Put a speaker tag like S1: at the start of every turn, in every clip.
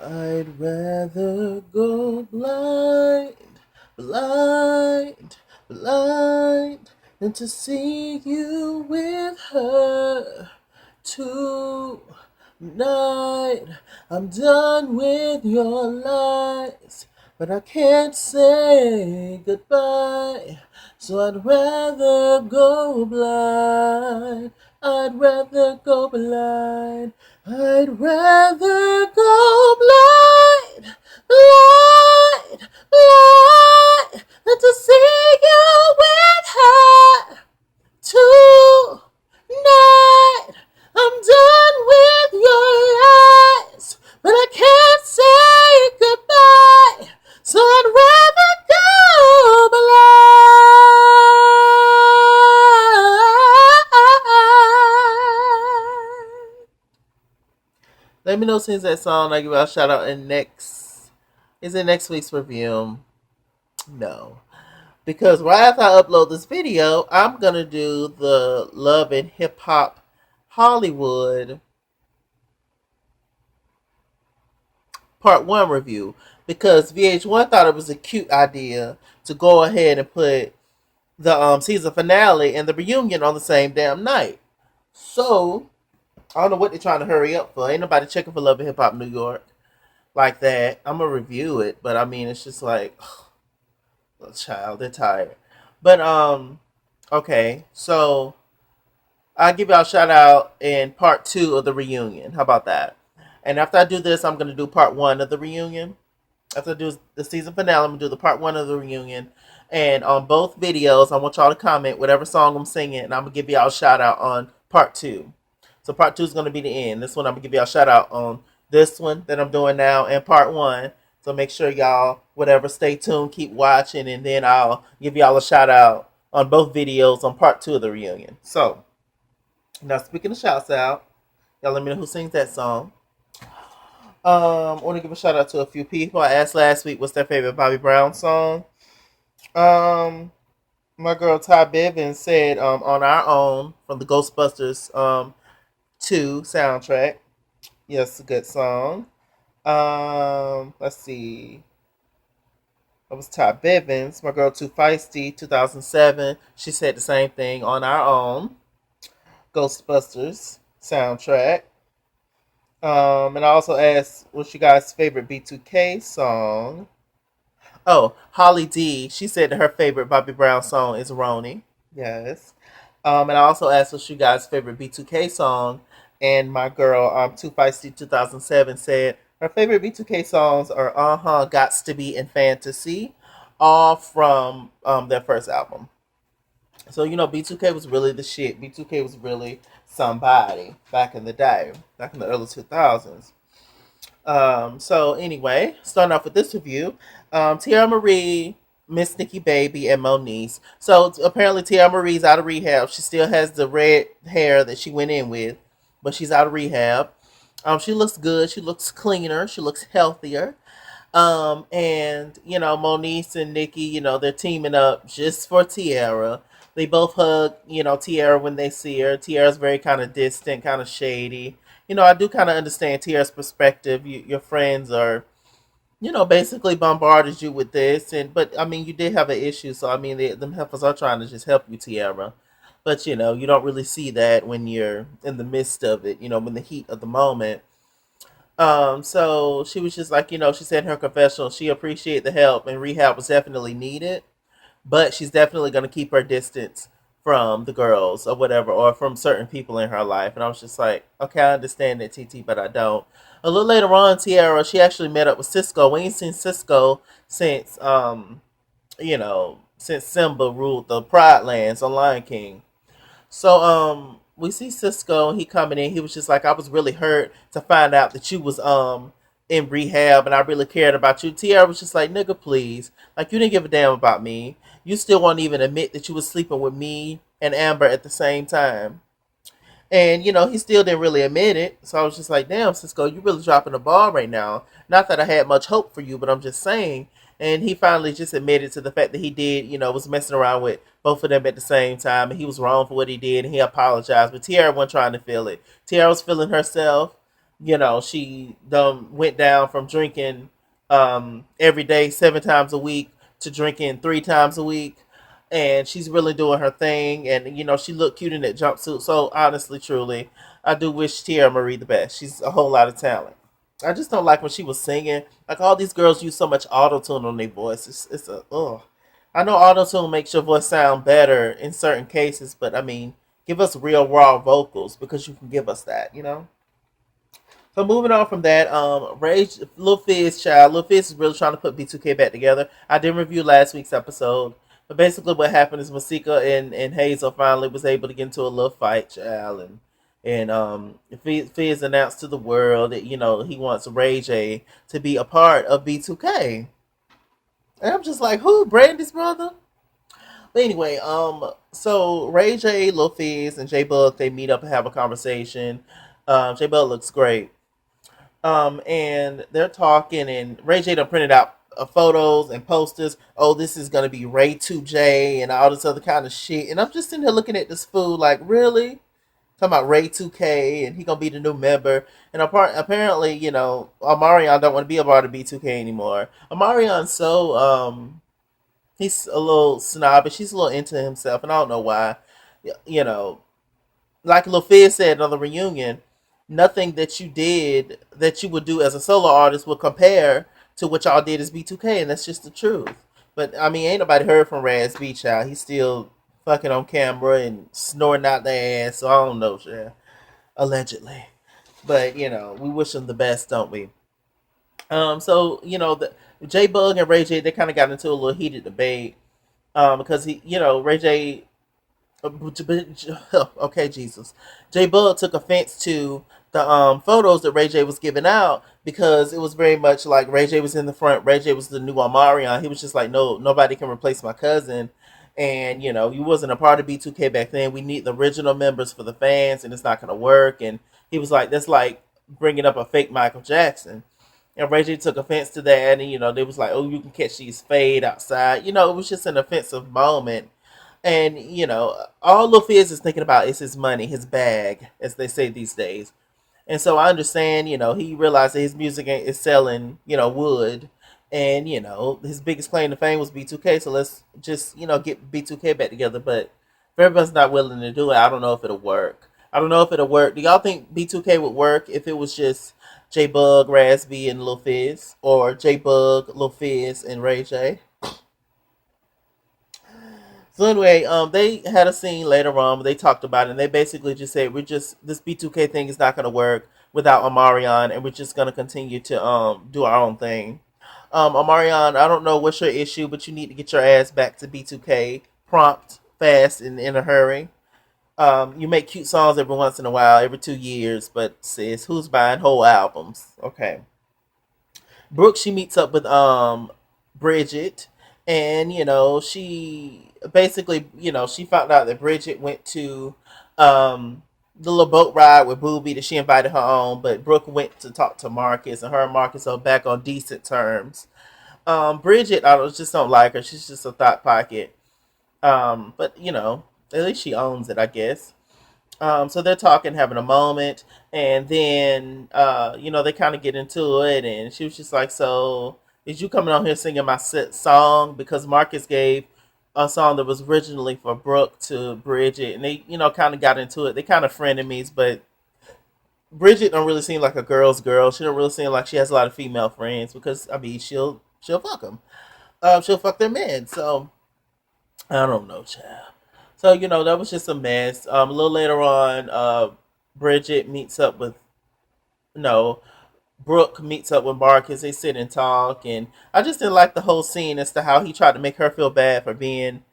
S1: I'd rather go blind, blind, blind, than to see you with her tonight. I'm done with your lies, but I can't say goodbye. So I'd rather go blind. I'd rather go blind. I'd rather go blind, blind, blind, than to see you with her tonight. I'm done with your lies, but I can't say goodbye. So I'd rather go blind. Let me know since that song. I give out a shout out in next. Is it next week's review? No. Because right after I upload this video, I'm going to do the Love and Hip Hop Hollywood Part 1 review. Because VH1 thought it was a cute idea to go ahead and put the season finale and the reunion on the same damn night. So, I don't know what they're trying to hurry up for. Ain't nobody checking for Love and Hip Hop New York like that. I'm going to review it, but I mean, it's just like, oh, child, they're tired. But, okay, so I'll give y'all a shout out in part 2 of the reunion. How about that? And after I do this, I'm going to do part 1 of the reunion. After I do the season finale, I'm going to do the part 1 of the reunion. And on both videos, I want y'all to comment whatever song I'm singing, and I'm going to give y'all a shout out on part 2. So part 2 is going to be the end. This one, I'm going to give y'all a shout out on this one that I'm doing now and part 1. So make sure y'all, whatever, stay tuned, keep watching, and then I'll give y'all a shout out on both videos on part 2 of the reunion. So, now speaking of shouts out, y'all let me know who sings that song. I want to give a shout out to a few people. I asked last week what's their favorite Bobby Brown song. Um, my girl Ty Bivens said On Our Own from the Ghostbusters 2 soundtrack. Yes, a good song. Let's see. That was Ty Bivens. My girl Too Feisty 2007. She said the same thing, On Our Own. Ghostbusters soundtrack. And I also asked what's you guys' favorite B2K song. Oh, Holly D. She said that her favorite Bobby Brown song is Roni. Yes. And I also asked what's you guys' favorite B2K song. And my girl, Too Feisty 2007 said her favorite B2K songs are Gots to Be, and Fantasy, all from their first album. So, B2K was really the shit. B2K was really somebody back in the day, back in the early 2000s. So anyway, starting off with this review, Tiara Marie, Miss Nikki Baby, and Moniece. So apparently Tiara Marie's out of rehab. She still has the red hair that she went in with, but she's out of rehab. She looks good. She looks cleaner. She looks healthier. And Moniece and Nikki, they're teaming up just for Tiara. They both hug, Tiara when they see her. Tiara's very kind of distant, kind of shady. I do kind of understand Tiara's perspective. Your friends are, basically bombarded you with this, but I mean, you did have an issue, so I mean, them helpers are trying to just help you, Tiara. But you don't really see that when you're in the midst of it. In the heat of the moment. So she was just like, she said in her confessional, she appreciated the help and rehab was definitely needed, but she's definitely going to keep her distance from the girls or whatever, or from certain people in her life. And I was just like, okay, I understand that, TT, but I don't. A little later on, Tiara, she actually met up with Cisco. We ain't seen Cisco since, since Simba ruled the Pride Lands on Lion King. So we see Cisco, he coming in. He was just like, I was really hurt to find out that you was in rehab and I really cared about you. Tiara was just like, nigga, please. Like, you didn't give a damn about me. You still won't even admit that you was sleeping with me and Amber at the same time. And, he still didn't really admit it. So I was just like, damn, Cisco, you really dropping the ball right now. Not that I had much hope for you, but I'm just saying. And he finally just admitted to the fact that he did, was messing around with both of them at the same time. And he was wrong for what he did. And he apologized. But Tiara wasn't trying to feel it. Tiara was feeling herself. She went down from drinking every day 7 times a week to drinking 3 times a week, and she's really doing her thing. And she looked cute in that jumpsuit. So honestly, truly, I do wish Tierra Marie the best. She's a whole lot of talent. I just don't like when she was singing. Like, all these girls use so much auto tune on their voice. It's a ugh. I know auto tune makes your voice sound better in certain cases, but I mean, give us real raw vocals because you can give us that. So moving on from that, Rage, Lil Fizz, child, Lil Fizz is really trying to put B2K back together. I did review last week's episode, but basically what happened is Masika and Hazel finally was able to get into a little fight, child, and Fizz announced to the world that he wants Ray J to be a part of B2K, and I'm just like, who, Brandy's brother? But anyway, so Ray J, Lil Fizz, and J Bug, they meet up and have a conversation. J Bug looks great. And they're talking, and Ray J done printed out photos and posters. Oh, this is gonna be Ray 2J and all this other kind of shit. And I'm just sitting here looking at this fool like, really? Talking about Ray 2K, and he gonna be the new member. And apparently, Omarion don't want to be a part of B2K anymore. Omarion's so he's a little snobbish. He's a little into himself, and I don't know why. You know, like Lil Fizz said on the reunion, nothing that you did that you would do as a solo artist will compare to what y'all did as B2K, and that's just the truth. But I mean, ain't nobody heard from Raz B, child. He's still fucking on camera and snorting out their ass. So I don't know, child. Allegedly, but we wish him the best, don't we? So the J Bug and Ray J, they kind of got into a little heated debate. Because Ray J, okay, Jesus. J Bug took offense to the photos that Ray J was giving out because it was very much like Ray J was in the front. Ray J was the new Omarion. He was just like, no, nobody can replace my cousin. And you wasn't a part of B2K back then. We need the original members for the fans, and it's not gonna work. And he was like, that's like bringing up a fake Michael Jackson. And Ray J took offense to that, and they was like, "Oh, you can catch these fade outside." It was just an offensive moment, and all Lil Fizz is thinking about is his money, his bag, as they say these days. And so I understand, he realized that his music is selling, wood, and his biggest claim to fame was B2K. So let's just get B2K back together. But if everyone's not willing to do it, I don't know if it'll work. I don't know if it'll work. Do y'all think B2K would work if it was just J Bug, Rasby, and Lil Fizz, or J Bug, Lil Fizz, and Ray J? So anyway, they had a scene later on where they talked about it, and they basically just said, "We're just this B2K thing is not going to work without Omarion, and we're just going to continue to do our own thing." Omarion, I don't know what's your issue, but you need to get your ass back to B2K prompt, fast, and in a hurry. You make cute songs every once in a while, every 2 years, but sis, who's buying whole albums? Okay. Brooke, she meets up with Bridget, and she basically she found out that Bridget went to the little boat ride with Booby that she invited her on, but Brooke went to talk to Marcus, and her and Marcus are back on decent terms. Bridget, just don't like her. She's just a thought pocket. But at least she owns it, I guess. So they're talking, having a moment, and then they kind of get into it, and she was just like, "So, is you coming on here singing my song?" Because Marcus gave a song that was originally for Brooke to Bridget, and they kind of got into it. They kind of frenemies, but Bridget don't really seem like a girl's girl. She don't really seem like she has a lot of female friends because I mean she'll fuck them. She'll fuck their men. So I don't know, child. So that was just a mess. A little later on, Bridget meets up with no Brooke meets up with Marcus. They sit and talk, and I just didn't like the whole scene as to how he tried to make her feel bad for being,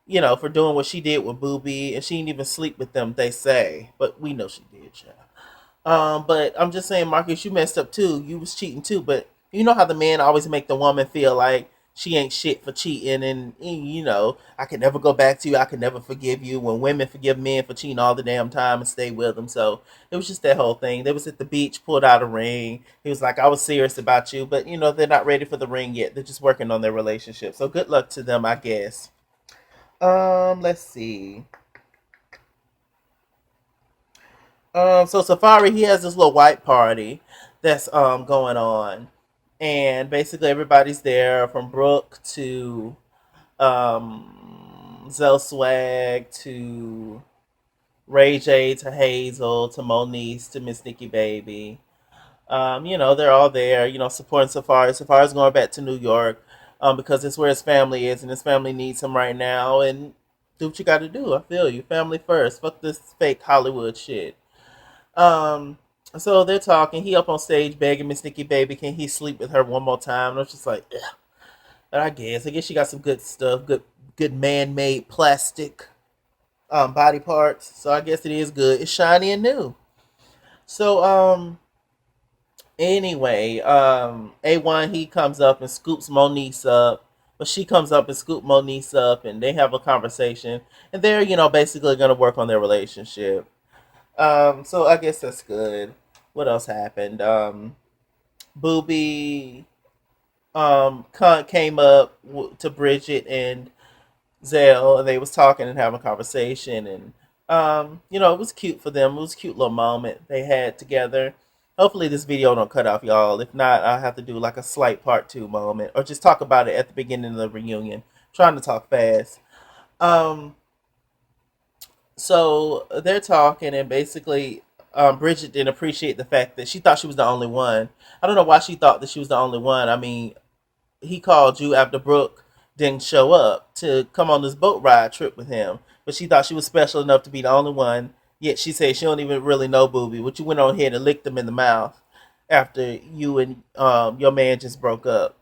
S1: for doing what she did with Booby, and she didn't even sleep with them. They say, but we know she did, child. But I'm just saying, Marcus, you messed up too. You was cheating too. But you know how the man always make the woman feel like she ain't shit for cheating, and I can never go back to you. I can never forgive you. When women forgive men for cheating all the damn time and stay with them, so it was just that whole thing. They was at the beach, pulled out a ring. He was like, "I was serious about you," but they're not ready for the ring yet. They're just working on their relationship. So good luck to them, I guess. Let's see. So Safari, he has this little white party that's going on, and basically everybody's there from Brooke to Zell Swag to Ray J to Hazel to Moniece to Miss Nikki Baby. They're all there, supporting Safari. Safari's going back to New York because it's where his family is, and his family needs him right now. And do what you got to do. I feel you. Family first. Fuck this fake Hollywood shit. Um, so they're talking. He up on stage begging Miss Nikki Baby, can he sleep with her one more time? And I was just like, yeah. I guess she got some good stuff, good man-made plastic body parts. So I guess it is good. It's shiny and new. So anyway, A1 he comes up and scoops Moniece up, but she comes up and scoop Moniece up, and they have a conversation, and they're basically gonna work on their relationship. So I guess that's good. What else happened? Booby came up to Bridget and Zell, and they was talking and having a conversation, and it was cute for them. It was a cute little moment they had together. Hopefully this video don't cut off, y'all. If not, I'll have to do like a slight part 2 moment, or just talk about it at the beginning of the reunion. Trying to talk fast. Um, so they're talking, and basically, Bridget didn't appreciate the fact that she thought she was the only one. I don't know why she thought that she was the only one. I mean, he called you after Brooke didn't show up to come on this boat ride trip with him, but she thought she was special enough to be the only one. Yet she said she don't even really know Booby. But you went on ahead and licked him in the mouth after you and your man just broke up.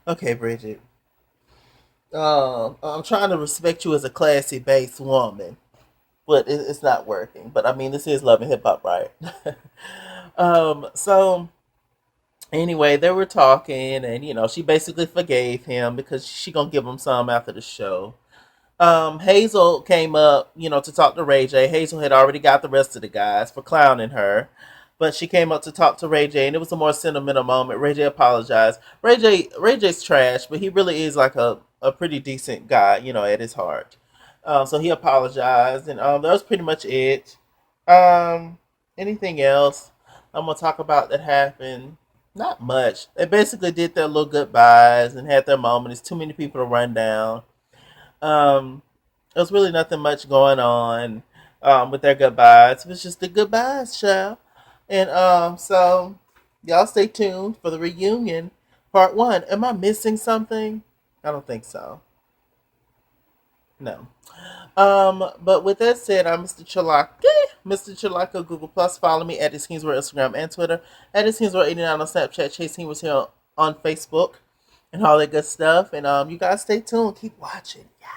S1: Okay, Bridget. I'm trying to respect you as a classy based woman, but it's not working. But I mean, this is Love and Hip Hop, right? So anyway, they were talking, and she basically forgave him because she gonna give him some after the show. Hazel came up, to talk to Ray J. Hazel had already got the rest of the guys for clowning her, but she came up to talk to Ray J, and it was a more sentimental moment. Ray J apologized. Ray J's trash, but he really is like a pretty decent guy, at his heart. So he apologized, and that was pretty much it. Anything else I'm gonna talk about that happened? Not much. They basically did their little goodbyes and had their moment. It's too many people to run down. Um, there was really nothing much going on with their goodbyes. It was just the goodbyes, child. And so y'all stay tuned for the reunion part 1. Am I missing something? I don't think so. No. But with that said, I'm Mr. Chalaka. Mr. Chalaka, Google Plus. Follow me at Kingsworld, Instagram, and Twitter. At Kingsworld89 on Snapchat. Chasing was here on Facebook and all that good stuff. And you guys stay tuned. Keep watching. Yeah.